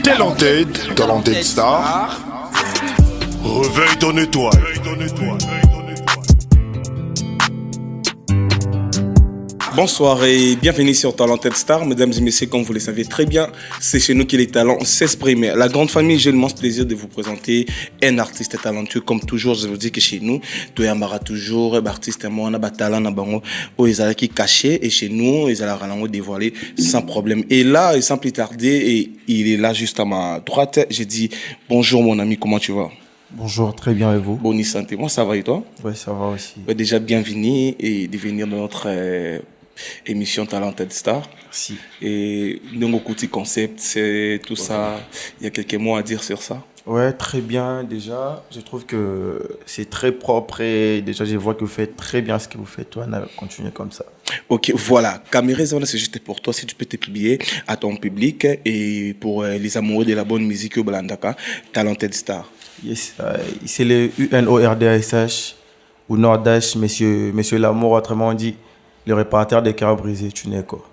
Talented Star. Réveille ton étoile. Bonsoir et bienvenue sur Talented Star. Mesdames et messieurs, comme vous le savez très bien, c'est chez nous que les talents s'expriment. La grande famille, j'ai l'immense plaisir de vous présenter un artiste talentueux. Comme toujours, je vous dis que chez nous, tu es toujours un artiste, on a un talent, qui caché, et chez nous, ils ont dévoilé sans problème. Et là, sans plus tarder, et il est là juste à ma droite. J'ai dit bonjour mon ami, comment tu vas? Bonjour, très bien et vous? Bonne santé, moi ça va et toi? Oui, ça va aussi. Déjà bienvenue et de venir dans notre émission Talented Star. Merci. Et nos petits concepts, c'est tout ça. Il y a quelques mots à dire sur ça. Ouais, très bien déjà. Je trouve que c'est très propre et déjà je vois que vous faites très bien ce que vous faites. Toi, continuez comme ça. Ok, voilà. Caméra, c'est juste pour toi. Si tu peux te publier à ton public et pour les amoureux de la bonne musique au Blandaka, Talented Star. Yes, c'est le UNORDASH ou Nordash, monsieur Lamour, autrement dit, le réparateur des cœurs brisés, tu n'es quoi.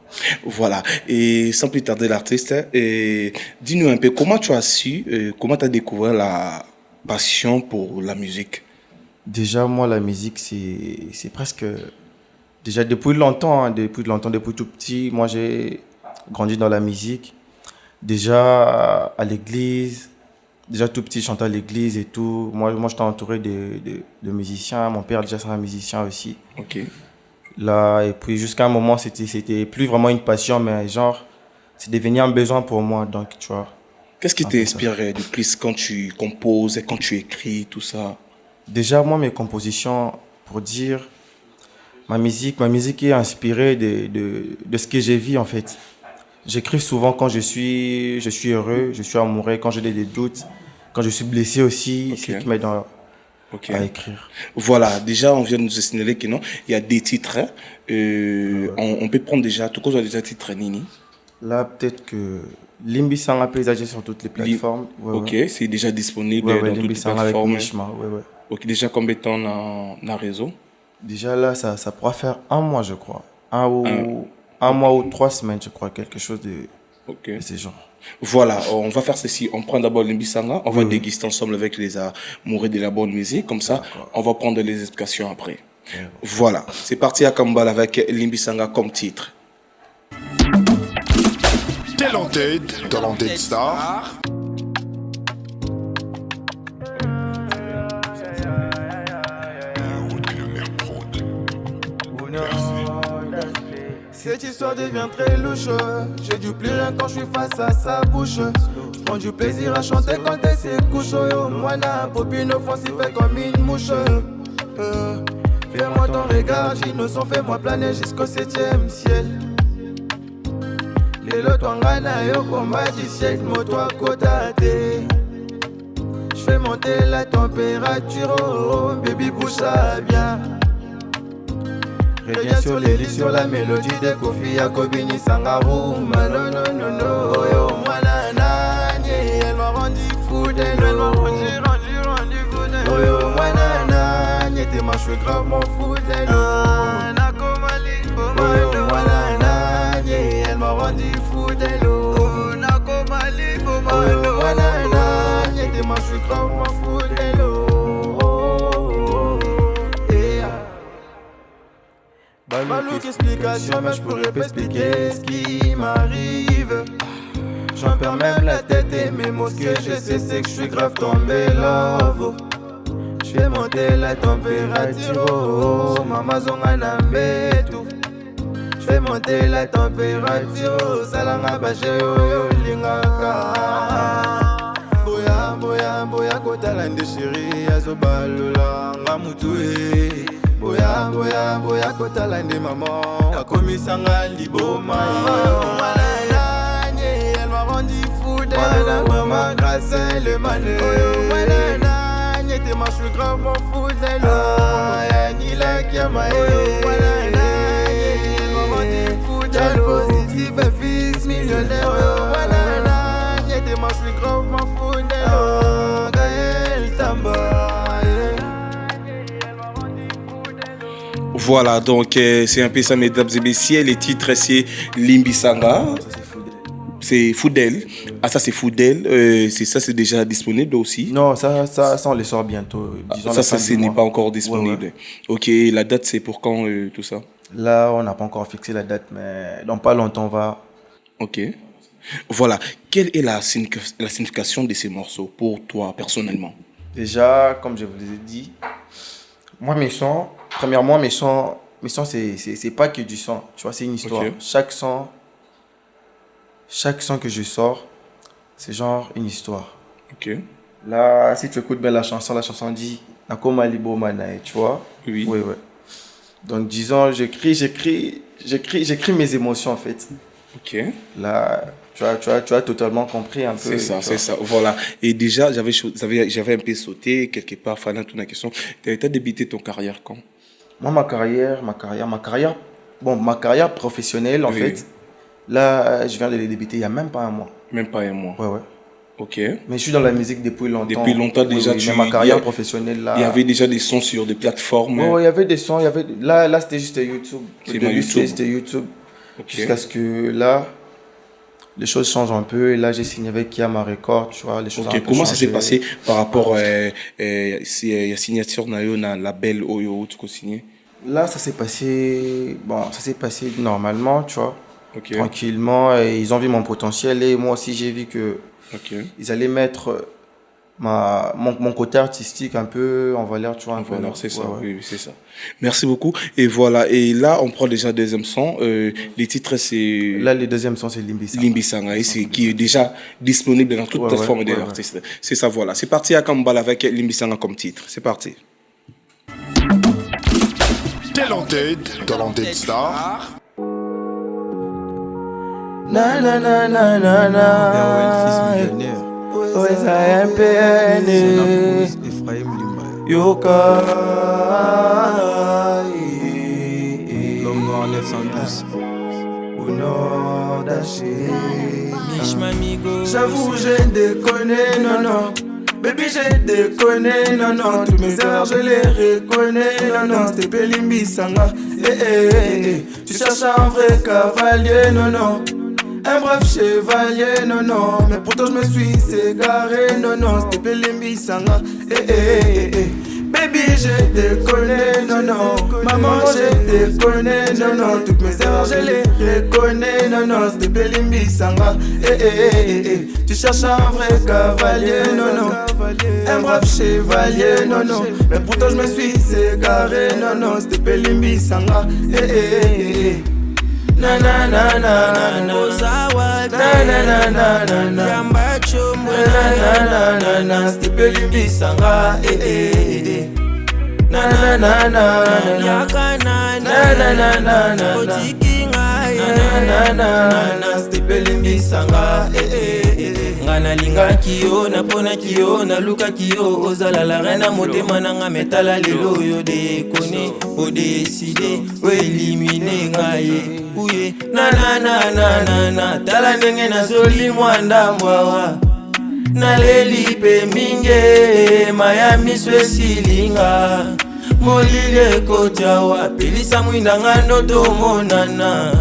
Voilà, et sans plus tarder l'artiste, dis-nous un peu comment tu as su, comment tu as découvert la passion pour la musique. Déjà, moi, la musique, c'est presque... Déjà, depuis longtemps, depuis tout petit, moi, j'ai grandi dans la musique. Déjà, à l'église... Déjà tout petit, je chantais à l'église et tout. Moi j'étais entouré de musiciens. Mon père, déjà, c'est un musicien aussi. Ok. Là, et puis jusqu'à un moment, c'était plus vraiment une passion, mais genre, c'est devenu un besoin pour moi. Donc, tu vois. Qu'est-ce qui t'inspire de plus quand tu composes, quand tu écris, tout ça? Déjà, moi, mes compositions, pour dire, ma musique est inspirée de ce que j'ai vu, en fait. J'écris souvent quand je suis heureux, je suis amoureux, quand j'ai des doutes, quand je suis blessé aussi, okay. C'est ce qui m'aide à écrire. Voilà, déjà on vient de nous signaler que non, il y a des titres. On peut prendre déjà, tout cas, il y a déjà titres Nini. Là, peut-être que Limbi Sanga peut être sur toutes les plateformes. Ok, c'est déjà disponible dans toutes les plateformes. Avec Mishma, ouais. Ok, déjà combien de temps dans le réseau? Déjà là, ça pourra faire un mois, je crois. Un mois ou 3 semaines, je crois, quelque chose de ces genres. Voilà, on va faire ceci. On prend d'abord l'Imbisanga, on va déguster ensemble avec les amoureux de la bonne musique. Comme ça, on va prendre les explications après. Voilà, c'est parti à Kambal avec l'Imbisanga comme titre. Talented Star. Cette histoire devient très louche. J'ai du plus rien quand je suis face à sa bouche. Je prends du plaisir à chanter quand elle se couche. Moi, la popine offensive fait comme une mouche. Fais-moi ton regard, innocent, fais-moi planer jusqu'au 7e ciel. Les lots twangana yo combat du siècle, moi-toi côté. Je fais monter la température, oh, baby bouge ça bien. Reviens sur les lits, sur la mélodie de Kofi Akobini Sangaroum. Non, yo, moi nanani, elle m'a rendu fou d'elle. Oh yo, moi nanani, t'es ma chouette grave, m'en fous d'elle. Oh yo, moi nanani, elle m'a rendu fou d'elle. Oh yo, moi nanani, t'es ma chouette grave, m'en fous d'elle. Malouk explication, mais je pourrais pas expliquer ce qui m'arrive. J'en perds même la tête et mes mots, ce que je sais c'est que je suis grave tombé love. Je fais monter la température, oh, maman zonga nambe tout. Je fais monter la température, oh, salanga bache yo lingaka. Boya kotala nde chéri azobalola ngamutue. Boya kotala nde maman akomisanga liboma. Elle m'a rendu fou d'elle. Maman grâce le mané. T'es ma chou grave m'en fous d'elle. Ni la kiama. Elle m'a rendu fou d'elle. Positif et fils millionnaire. T'es ma chou grave m'en fous d'elle. Gaël Tamba. Voilà, donc c'est un peu ça, mesdames et messieurs. Les titres, c'est Limbisanga. c'est Foudel. Ah, ça, c'est Foudel. C'est ça, c'est déjà disponible aussi. Non, ça, on les sort bientôt. Disons Ça, ce n'est pas encore disponible. Ouais. Ok, la date, c'est pour quand tout ça? Là, on n'a pas encore fixé la date, mais dans pas longtemps, on va. Ok. Voilà. Quelle est la signification de ces morceaux pour toi, personnellement? Déjà, comme je vous l'ai dit, moi, mes sons, premièrement, mes sons, c'est pas que du son, tu vois, c'est une histoire. Ok. Chaque son que je sors, c'est genre une histoire. Ok. Là, si tu écoutes bien la chanson dit Nakoma Libo Manae, tu vois? Oui. Oui. Donc, disons, j'écris mes émotions, en fait. Ok. Là, tu as totalement compris un peu. C'est ça, voilà. Et déjà, j'avais un peu sauté quelque part, Fana, toute la question. Tu as débuté ton carrière quand? Moi, ma carrière professionnelle, en fait, là, je viens de les débuter il n'y a même pas un mois. Même pas un mois. Ouais. Ok. Mais je suis dans la musique depuis longtemps. Depuis longtemps déjà, mais ma carrière professionnelle, là. Il y avait déjà des sons sur des plateformes. Oui, il y avait des sons. Là, c'était juste YouTube. C'est ma YouTube. C'était YouTube. Ok. Jusqu'à ce que là, les choses changent un peu. Et là, j'ai signé avec Kiama Record, tu vois, les choses ont un peu Comment ça s'est changé. passé par rapport à la signature de la label Oyo, tu as signé? Là, ça s'est passé normalement, tu vois, Ok. tranquillement. Et ils ont vu mon potentiel et moi aussi, j'ai vu que Ok. ils allaient mettre mon côté artistique un peu en valeur, tu vois. Voilà, c'est ça. Ouais. Oui, c'est ça. Merci beaucoup. Et voilà. Et là, on prend déjà le deuxième son. Les titres, c'est Là, le deuxième son, c'est Limbisa. Limbisanga, qui est déjà disponible dans toute plateforme des artistes. C'est ça, voilà. C'est parti à Kambala avec Limbisanga comme titre. C'est parti. Talented Star. Na na na na na na. Ouais, ça MPN. Yoka. L'homme noir 912. Au nord d'Aché. J'avoue, j'ai déconné, non. Baby, j'ai déconné, non. Toutes mes erreurs, je les reconnais, non. C'était Pélimbisanga. Tu cherches un vrai cavalier, non. Un brave chevalier, non. Mais pourtant, je me suis égaré, non. C'était Pélimbisanga. Baby, j'ai déconné, non. Maman, j'ai déconné, non. Toutes mes erreurs, je les reconnais, non. C'était Pélimbisanga. Tu cherches un vrai cavalier, non. Un brave chevalier, non. Mais pourtant, je me suis égaré, non. C'était Pélimbisanga. Na na na na na na na c'était Pélimbisanga na na na na na c'était Pélimbisanga ngana linga kio na pona kio na luka kio ozala la reine motema nanga metala lelo yo de koni o décider o éliminer ngaye uye na tala ndenge na zoli mwanda mbwa na leli pe minge Miami swesilinga molile kotiawa pelisa mwindanga noto monana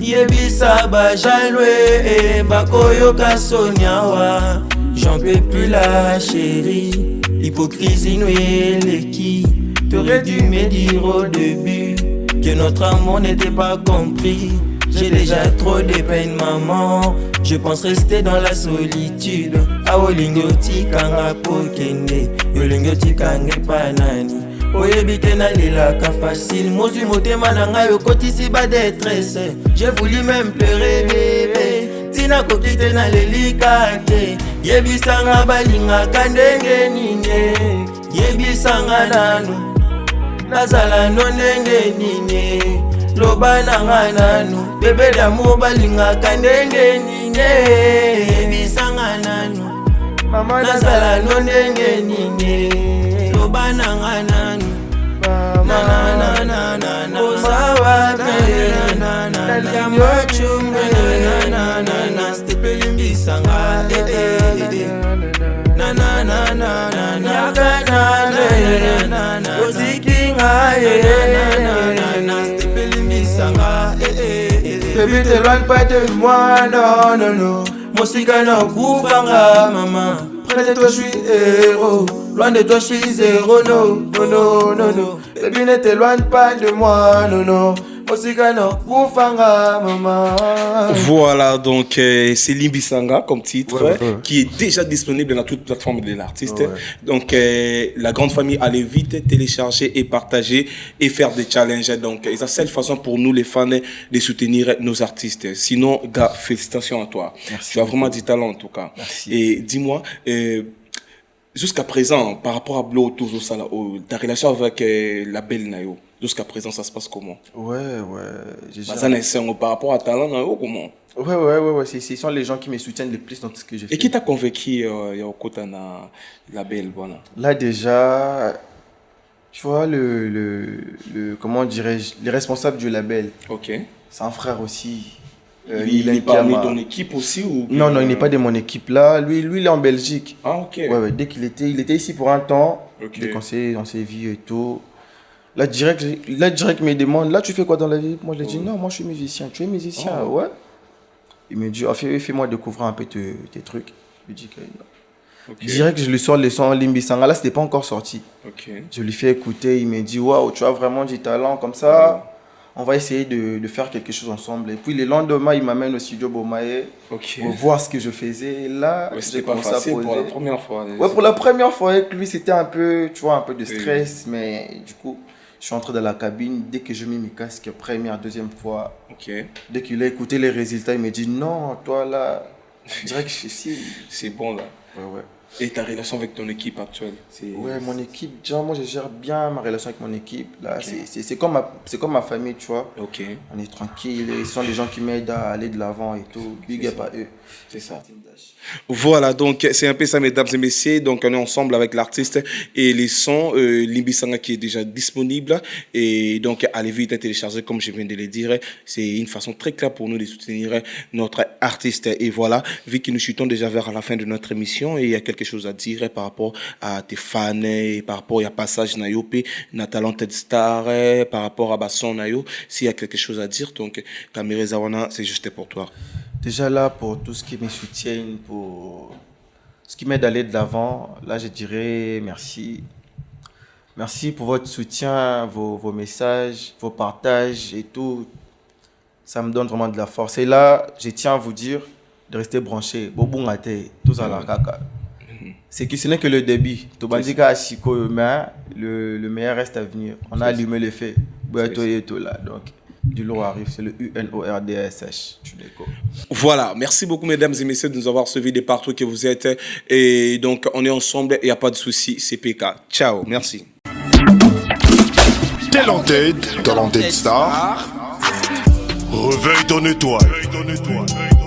yebisa bajalwe bakoyoka soniawa j'en peux plus la chérie l'hypocrisie nous eleki t'aurais dû me dire au début que notre amour n'était pas compris. J'ai déjà trop de peine maman. Je pense rester dans la solitude. Aolingoti kanga pokende Yolingoti kange panani Oyebite na lelaka facile Mozui motema nanga yokotisi ba détresse. J'ai voulu même pleurer bébé Tina kokite na lelikate Yebisanga balinga kandenge nine Yebisanga nanu nazala no ndenge nini loba nanga nanu bebe d'amour balingaka ndenge nini ebisanga nanu mama nazala no ndenge nini loba nanga nanu na ozawa na liamachunga na stepelimbisanga Baby Baby, t'éloigne pas de moi, non, non, non. Mon cigano gouvanga, maman. Près de toi, je suis héros. Loin de toi, je suis zéro, non, non, non, non, non. Baby, ne t'éloigne pas de moi, non, non. Mon cigano gouvanga, maman. Voilà, donc c'est Limbisanga comme titre, Ouais. qui est déjà disponible dans toute plateforme de l'artiste. Donc la grande famille, allez vite télécharger et partager et faire des challenges. Donc c'est la seule façon pour nous les fans de soutenir nos artistes. Sinon, gars, félicitations à toi. Merci Tu as vraiment du talent en tout cas. Merci. Et dis-moi, jusqu'à présent, par rapport à Blo, ta relation avec la belle Nayo, jusqu'à présent, ça se passe comment? Ouais. J'ai Bah, ça, par rapport à talent Nayo, comment? Ouais. Ce sont les gens qui me soutiennent le plus dans tout ce que je fais. Et qui t'a convaincu au côté de la belle, voilà? Là, déjà, tu vois, comment dirais-je, les responsables du label, Ok. c'est un frère aussi. Il est parmi ton équipe aussi ou... Non, il n'est pas de mon équipe là. Lui, il est en Belgique. Ah, ok. Ouais, dès qu'il était, il était ici pour un temps. Ok. Dès qu'on s'est vu et tout. Là, direct, il me demande, là, tu fais quoi dans la vie? Moi, je lui ai dit, non, moi, je suis musicien. Tu es musicien? Oh. Ouais. Il me dit, fais-moi découvrir un peu tes trucs. Je lui dis que non. Ok. Direct, je lui sors le son Limbisanga. Là, c'était pas encore sorti. Ok. Je lui fais écouter. Il me dit, waouh, tu as vraiment du talent comme ça. On va essayer de faire quelque chose ensemble. Et puis le lendemain, il m'amène au studio Bomaye Ok. pour voir ce que je faisais. Et là, Ouais, j'ai c'était pas commencé à facile poser. pour la première fois. Ouais, pour la première fois avec lui, c'était un peu, tu vois, un peu de stress. Mais du coup, je suis entré dans la cabine. Dès que je mets mes casques, première, deuxième fois, Ok. dès qu'il a écouté les résultats, il me dit, non, toi là, je dirais que je suis si. C'est bon là. Ouais. Et ta relation avec ton équipe actuelle? Ouais, mon équipe, déjà, moi je gère bien ma relation avec mon équipe. Là, Ok. c'est comme ma famille, tu vois. Ok. On est tranquille, ils sont les gens qui m'aident à aller de l'avant et tout. Big up à eux. C'est ça. Voilà, donc c'est un peu ça, mesdames et messieurs. Donc on est ensemble avec l'artiste et les sons Limbisanga qui est déjà disponible. Et donc allez vite à télécharger, comme je viens de le dire. C'est une façon très claire pour nous de soutenir notre artiste. Et voilà, vu que nous chutons déjà vers la fin de notre émission, et il y a quelque chose à dire par rapport à tes fans, et par rapport à passage Nayope, na Talented Star, par rapport à Basson Nayo, s'il y a quelque chose à dire, donc Kamere Zawana, c'est juste pour toi. Déjà là, pour tout ce qui me soutiennent, pour ce qui m'aide à aller de l'avant, là je dirais merci. Merci pour votre soutien, vos messages, vos partages et tout. Ça me donne vraiment de la force. Et là, je tiens à vous dire de rester branchés. Bobungate, tous à la kaka. C'est que ce n'est que le début. Tobandika Ashiko, mais le meilleur reste à venir. On a allumé le feu. Boyato et tout là. Donc, du lourd arrive, c'est le UNORDSH. Voilà, merci beaucoup mesdames et messieurs de nous avoir suivis de partout que vous êtes. Et donc, on est ensemble, il n'y a pas de souci, c'est PK. Ciao, merci. Talented Star. Réveille ton étoile.